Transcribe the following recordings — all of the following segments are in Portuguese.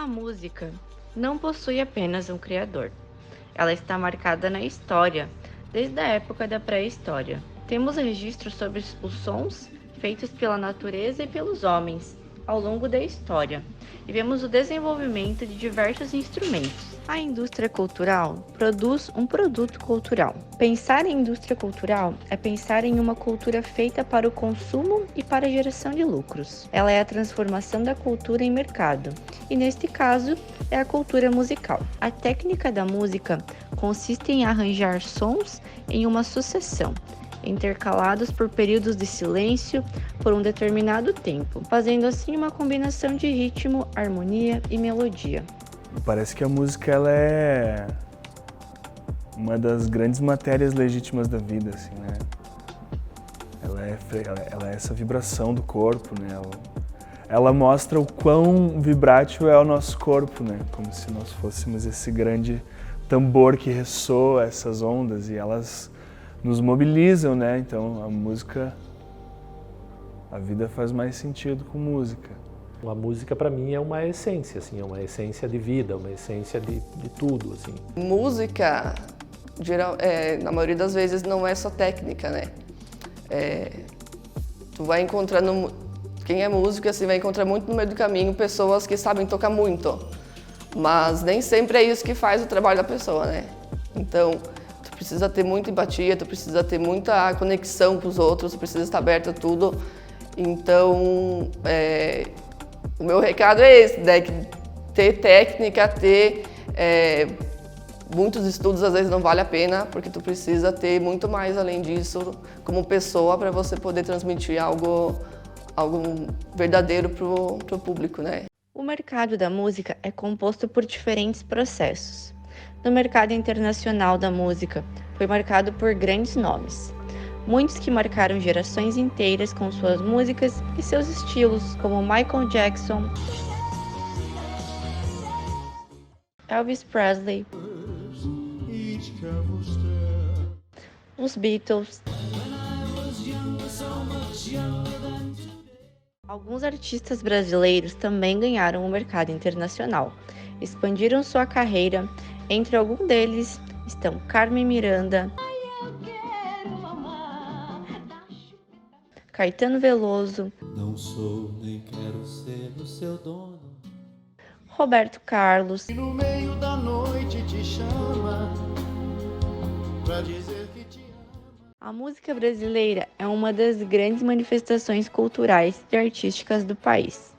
A música não possui apenas um criador. Ela está marcada na história, desde a época da pré-história. Temos registros sobre os sons feitos pela natureza e pelos homens ao longo da história, e vemos o desenvolvimento de diversos instrumentos. A indústria cultural produz um produto cultural. Pensar em indústria cultural é pensar em uma cultura feita para o consumo e para a geração de lucros. Ela é a transformação da cultura em mercado, e neste caso é a cultura musical. A técnica da música consiste em arranjar sons em uma sucessão, intercalados por períodos de silêncio por um determinado tempo, fazendo assim uma combinação de ritmo, harmonia e melodia. Parece que a música ela é uma das grandes matérias legítimas da vida, assim, né? Ela é essa vibração do corpo, né? Ela mostra o quão vibrátil é o nosso corpo, né? Como se nós fôssemos esse grande tambor que ressoa essas ondas e elas nos mobilizam, né? Então a música, a vida faz mais sentido com música. A música para mim é uma essência, assim, é uma essência de vida, uma essência de tudo, assim. Música, na maioria das vezes, não é só técnica, né? Tu vai encontrando, quem é músico, assim, vai encontrar muito no meio do caminho pessoas que sabem tocar muito, mas nem sempre é isso que faz o trabalho da pessoa, né? Então, tu precisa ter muita empatia, tu precisa ter muita conexão com os outros, tu precisa estar aberto a tudo. Então, o meu recado é esse, né? Que ter técnica, ter muitos estudos às vezes não vale a pena, porque tu precisa ter muito mais além disso como pessoa para você poder transmitir algo verdadeiro pro público, né? O mercado da música é composto por diferentes processos. No mercado internacional da música, foi marcado por grandes nomes. Muitos que marcaram gerações inteiras com suas músicas e seus estilos, como Michael Jackson, Elvis Presley, os Beatles. Alguns artistas brasileiros também ganharam o mercado internacional, expandiram sua carreira. Entre alguns deles estão Carmen Miranda, Caetano Veloso, não sou nem quero ser o seu dono, Roberto Carlos, e no meio da noite te chama pra dizer que te ama. A música brasileira é uma das grandes manifestações culturais e artísticas do país.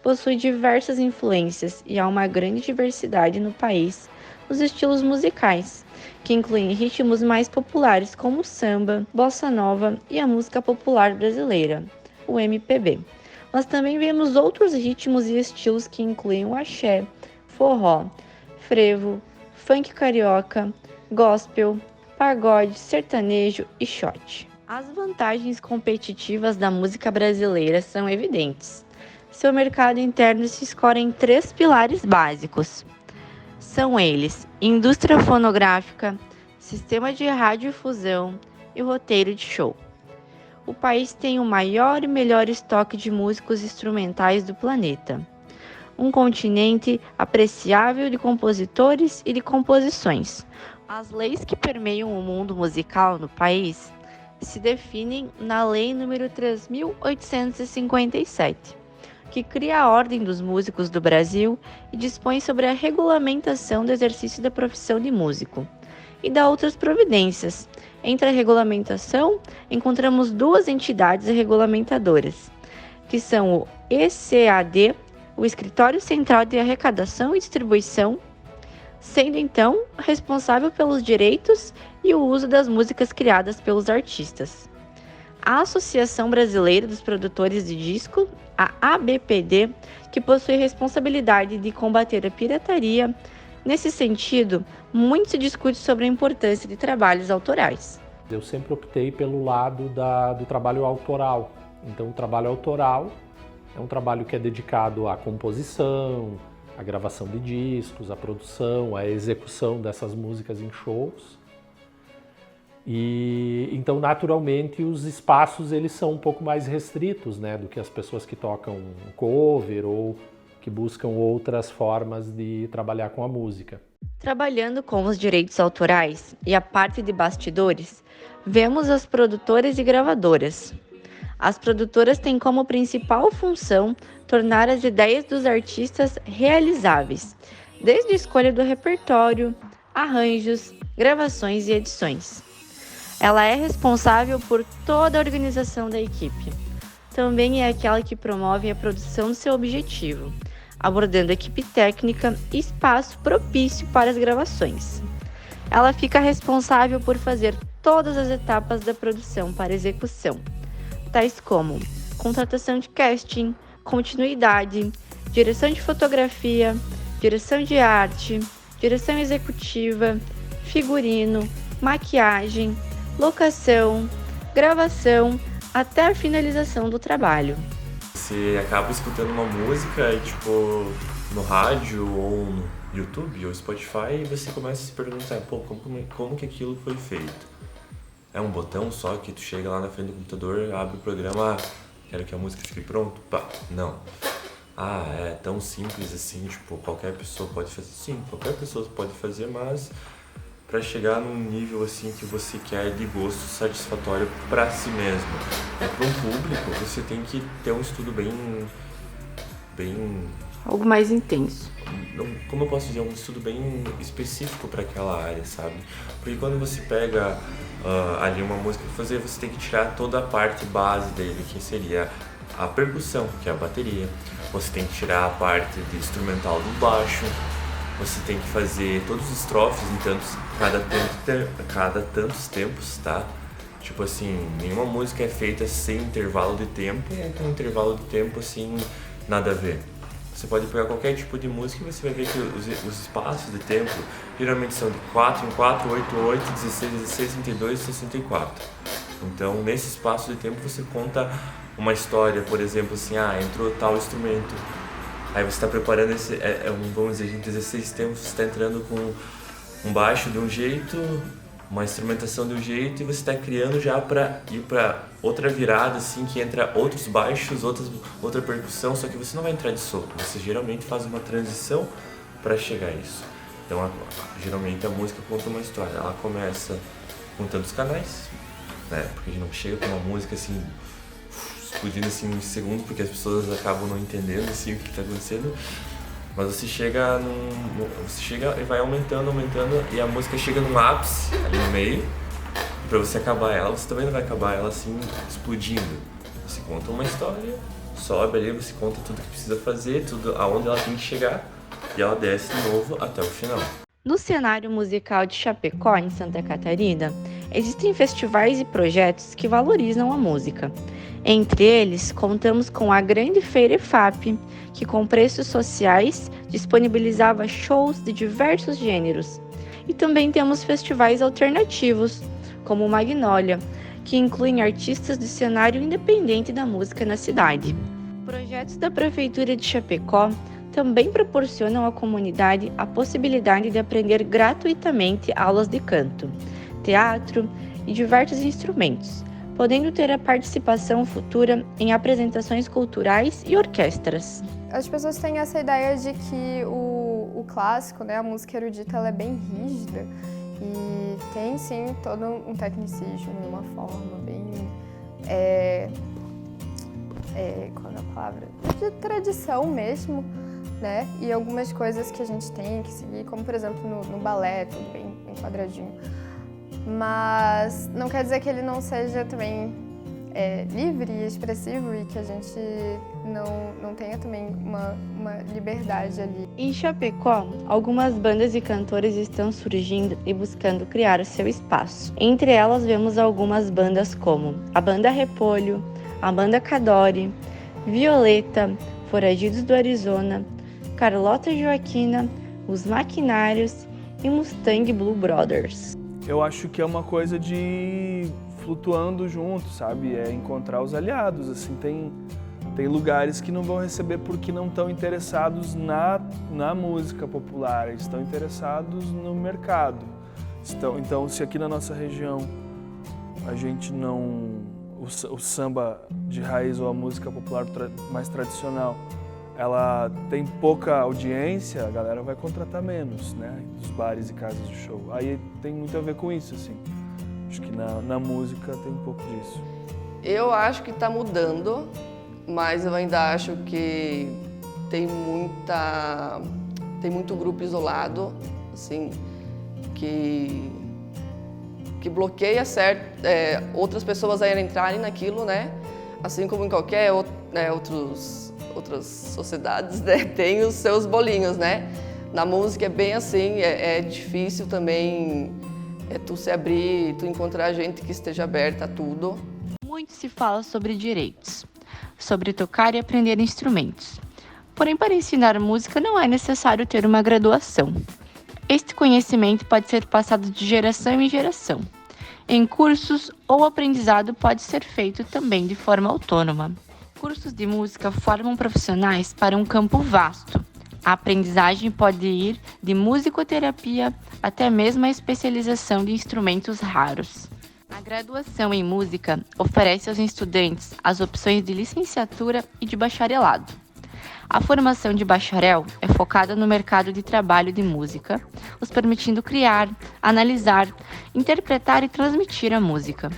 Possui diversas influências e há uma grande diversidade no país nos estilos musicais, que incluem ritmos mais populares como o samba, bossa nova e a música popular brasileira, o MPB. Mas também vemos outros ritmos e estilos que incluem o axé, forró, frevo, funk carioca, gospel, pagode, sertanejo e shot. As vantagens competitivas da música brasileira são evidentes. Seu mercado interno se escora em 3 pilares básicos. São eles: indústria fonográfica, sistema de radiodifusão e roteiro de show. O país tem o maior e melhor estoque de músicos instrumentais do planeta. Um continente apreciável de compositores e de composições. As leis que permeiam o mundo musical no país se definem na Lei nº 3.857, que cria a Ordem dos Músicos do Brasil e dispõe sobre a regulamentação do exercício da profissão de músico, e dá outras providências. Entre a regulamentação, encontramos 2 entidades regulamentadoras, que são o ECAD, o Escritório Central de Arrecadação e Distribuição, sendo então responsável pelos direitos e o uso das músicas criadas pelos artistas. A Associação Brasileira dos Produtores de Disco, a ABPD, que possui responsabilidade de combater a pirataria. Nesse sentido, muito se discute sobre a importância de trabalhos autorais. Eu sempre optei pelo lado do trabalho autoral. Então, o trabalho autoral é um trabalho que é dedicado à composição, à gravação de discos, à produção, à execução dessas músicas em shows. E então, naturalmente, os espaços eles são um pouco mais restritos, né, do que as pessoas que tocam cover ou que buscam outras formas de trabalhar com a música. Trabalhando com os direitos autorais e a parte de bastidores, vemos as produtoras e gravadoras. As produtoras têm como principal função tornar as ideias dos artistas realizáveis, desde a escolha do repertório, arranjos, gravações e edições. Ela é responsável por toda a organização da equipe. Também é aquela que promove a produção do seu objetivo, abordando equipe técnica e espaço propício para as gravações. Ela fica responsável por fazer todas as etapas da produção para execução, tais como contratação de casting, continuidade, direção de fotografia, direção de arte, direção executiva, figurino, maquiagem, locação, gravação, até a finalização do trabalho. Você acaba escutando uma música, tipo, no rádio ou no YouTube ou Spotify e você começa a se perguntar, pô, como que aquilo foi feito? É um botão só que tu chega lá na frente do computador, abre o programa, quero que a música fique pronta? Pá, não. É tão simples assim, tipo, qualquer pessoa pode fazer. Sim, qualquer pessoa pode fazer, mas para chegar num nível assim que você quer de gosto satisfatório para si mesmo. Para um público, você tem que ter um estudo bem Algo mais intenso. como eu posso dizer, um estudo bem específico para aquela área, sabe? Porque quando você pega ali uma música para fazer, você tem que tirar toda a parte base dele, que seria a percussão, que é a bateria. Você tem que tirar a parte de instrumental do baixo. Você tem que fazer todos os estrofes em cada tantos tempos, tá? Tipo assim, nenhuma música é feita sem intervalo de tempo, ou com um intervalo de tempo assim, nada a ver. Você pode pegar qualquer tipo de música e você vai ver que os espaços de tempo geralmente são de 4 em 4, 8 em 8, 16 em 16, 32 e 64. Então, nesse espaço de tempo você conta uma história, por exemplo, assim, entrou tal instrumento. Aí você está preparando vamos dizer, em 16 tempos, você está entrando com um baixo de um jeito, uma instrumentação de um jeito, e você está criando já para ir para outra virada, assim, que entra outros baixos, outra percussão, só que você não vai entrar de soco, você geralmente faz uma transição para chegar a isso. Então, geralmente a música conta uma história, ela começa com tantos canais, né, porque a gente não chega com uma música assim, explodindo assim em segundos, porque as pessoas acabam não entendendo assim o que está acontecendo. Mas você chega e vai aumentando, e a música chega num ápice ali no meio. Pra você acabar ela, você também não vai acabar ela assim explodindo. Você conta uma história, sobe ali, você conta tudo que precisa fazer, tudo aonde ela tem que chegar, e ela desce de novo até o final. No cenário musical de Chapecó, em Santa Catarina, existem festivais e projetos que valorizam a música. Entre eles, contamos com a Grande Feira EFAP, que com preços sociais disponibilizava shows de diversos gêneros. E também temos festivais alternativos, como o Magnólia, que incluem artistas do cenário independente da música na cidade. Projetos da Prefeitura de Chapecó também proporcionam à comunidade a possibilidade de aprender gratuitamente aulas de canto, teatro e diversos instrumentos, podendo ter a participação futura em apresentações culturais e orquestras. As pessoas têm essa ideia de que o clássico, né, a música erudita, ela é bem rígida e tem sim todo um tecnicismo, uma forma bem, qual é a palavra? De tradição mesmo, né? E algumas coisas que a gente tem que seguir, como por exemplo no balé, tudo bem quadradinho. Mas não quer dizer que ele não seja também livre e expressivo e que a gente não tenha também uma liberdade ali. Em Chapecó, algumas bandas e cantores estão surgindo e buscando criar o seu espaço. Entre elas vemos algumas bandas como a Banda Repolho, a Banda Cadore, Violeta, Foragidos do Arizona, Carlota Joaquina, Os Maquinários e Mustang Blue Brothers. Eu acho que é uma coisa de flutuando junto, sabe? É encontrar os aliados, assim, tem lugares que não vão receber porque não estão interessados na música popular, eles estão interessados no mercado. Então, se aqui na nossa região a gente o samba de raiz ou a música popular mais tradicional, ela tem pouca audiência, a galera vai contratar menos, né? Dos bares e casas de show. Aí tem muito a ver com isso, assim. Acho que na música tem um pouco disso. Eu acho que está mudando, mas eu ainda acho que tem muito grupo isolado, assim, que bloqueia outras pessoas a entrarem naquilo, né? Assim como em qualquer outras sociedades, né? Tem os seus bolinhos, né? Na música é bem assim, é difícil também tu se abrir, tu encontrar gente que esteja aberta a tudo. Muito se fala sobre direitos, sobre tocar e aprender instrumentos. Porém, para ensinar música não é necessário ter uma graduação. Este conhecimento pode ser passado de geração em geração. Em cursos, ou aprendizado pode ser feito também de forma autônoma. Cursos de música formam profissionais para um campo vasto. A aprendizagem pode ir de musicoterapia até mesmo a especialização de instrumentos raros. A graduação em música oferece aos estudantes as opções de licenciatura e de bacharelado. A formação de bacharel é focada no mercado de trabalho de música, os permitindo criar, analisar, interpretar e transmitir a música.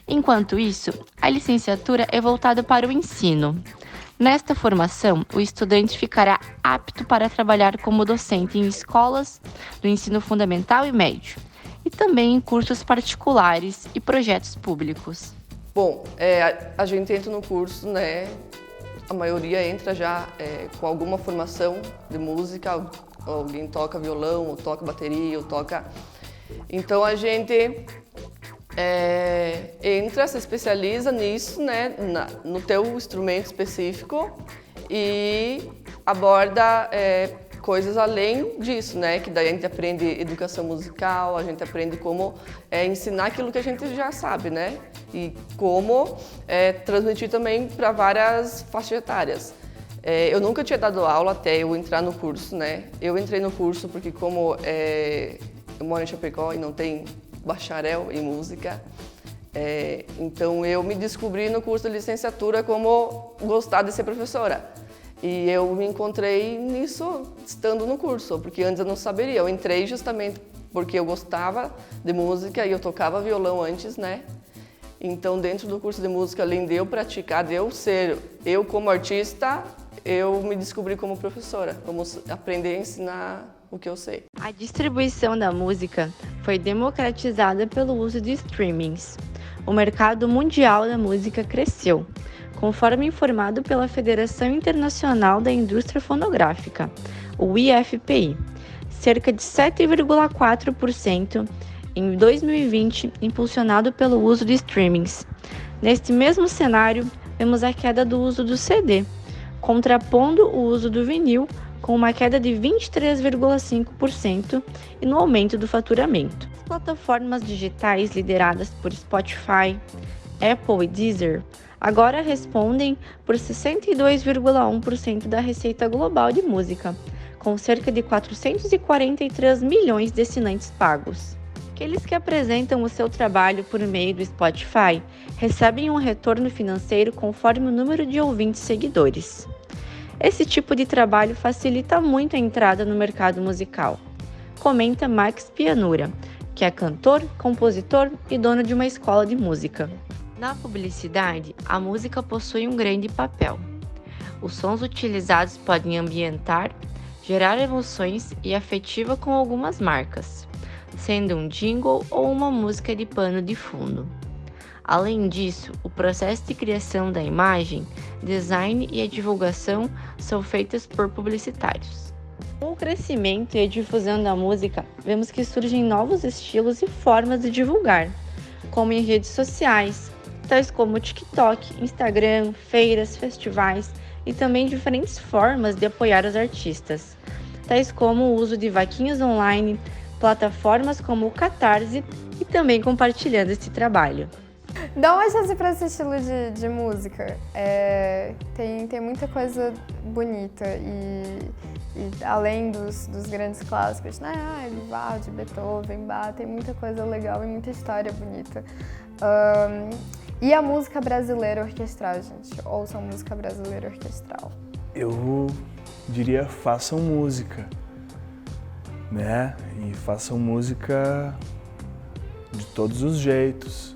Enquanto isso, a licenciatura é voltada para o ensino. Nesta formação, o estudante ficará apto para trabalhar como docente em escolas do ensino fundamental e médio, e também em cursos particulares e projetos públicos. Bom, a gente entra no curso, né? A maioria entra já com alguma formação de música, alguém toca violão, ou toca bateria, ou toca... Então a gente entra, se especializa nisso, né? No teu instrumento específico e aborda coisas além disso, né? Que daí a gente aprende educação musical, a gente aprende como ensinar aquilo que a gente já sabe, né? E como transmitir também para várias faixas etárias. Eu nunca tinha dado aula até eu entrar no curso, né? Eu entrei no curso porque como eu moro em Chapecó e não tem bacharel em música, então eu me descobri no curso de licenciatura como gostar de ser professora. E eu me encontrei nisso estando no curso, porque antes eu não saberia. Eu entrei justamente porque eu gostava de música e eu tocava violão antes, né? Então, dentro do curso de música, além de eu praticar, de eu como artista, eu me descobri como professora, como aprender a ensinar o que eu sei. A distribuição da música foi democratizada pelo uso de streamings. O mercado mundial da música cresceu, conforme informado pela Federação Internacional da Indústria Fonográfica, o IFPI, cerca de 7,4% em 2020, impulsionado pelo uso de streamings. Neste mesmo cenário, vemos a queda do uso do CD, contrapondo o uso do vinil, com uma queda de 23,5% e no aumento do faturamento. As plataformas digitais lideradas por Spotify, Apple e Deezer agora respondem por 62,1% da receita global de música, com cerca de 443 milhões de assinantes pagos. Aqueles que apresentam o seu trabalho por meio do Spotify recebem um retorno financeiro conforme o número de ouvintes seguidores. Esse tipo de trabalho facilita muito a entrada no mercado musical, comenta Max Pianura, que é cantor, compositor e dono de uma escola de música. Na publicidade, a música possui um grande papel. Os sons utilizados podem ambientar, gerar emoções e afetiva com algumas marcas, sendo um jingle ou uma música de pano de fundo. Além disso, o processo de criação da imagem, design e a divulgação são feitas por publicitários. Com o crescimento e a difusão da música, vemos que surgem novos estilos e formas de divulgar, como em redes sociais, tais como o TikTok, Instagram, feiras, festivais e também diferentes formas de apoiar os artistas, tais como o uso de vaquinhas online, plataformas como o Catarse e também compartilhando esse trabalho. Dá uma chance para esse estilo de música. Tem muita coisa bonita e além dos grandes clássicos, né? Vivaldi, Beethoven, Bach, tem muita coisa legal e muita história bonita. E a música brasileira orquestral, gente? Ouçam música brasileira orquestral. Eu diria, façam música, né? E façam música de todos os jeitos.